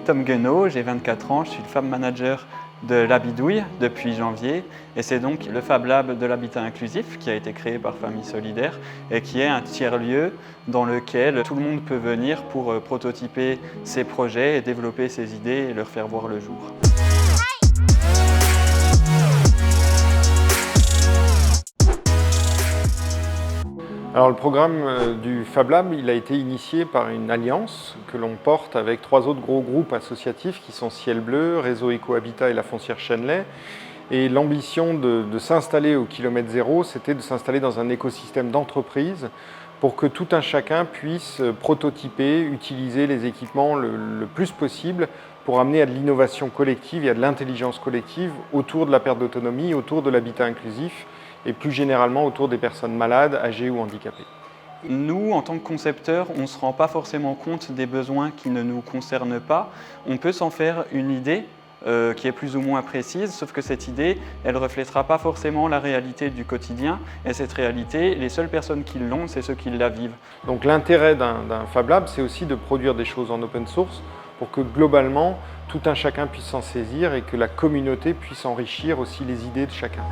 Tom Guenot, j'ai 24 ans, je suis le Fab Manager de La Bidouille depuis janvier et c'est donc le Fab Lab de l'habitat inclusif qui a été créé par Famille Solidaire et qui est un tiers-lieu dans lequel tout le monde peut venir pour prototyper ses projets et développer ses idées et leur faire voir le jour. Alors le programme du Fab Lab, il a été initié par une alliance que l'on porte avec 3 autres gros groupes associatifs qui sont Ciel Bleu, Réseau Éco-Habitat et la Foncière Chenley. Et l'ambition de s'installer au kilomètre zéro, c'était de s'installer dans un écosystème d'entreprise pour que tout un chacun puisse prototyper, utiliser les équipements le plus possible pour amener à de l'innovation collective et à de l'intelligence collective autour de la perte d'autonomie, autour de l'habitat inclusif et plus généralement autour des personnes malades, âgées ou handicapées. Nous, en tant que concepteurs, on ne se rend pas forcément compte des besoins qui ne nous concernent pas. On peut s'en faire une idée qui est plus ou moins précise, sauf que cette idée, elle ne reflètera pas forcément la réalité du quotidien. Et cette réalité, les seules personnes qui l'ont, c'est ceux qui la vivent. Donc l'intérêt d'un Fab Lab, c'est aussi de produire des choses en open source pour que globalement, tout un chacun puisse s'en saisir et que la communauté puisse enrichir aussi les idées de chacun.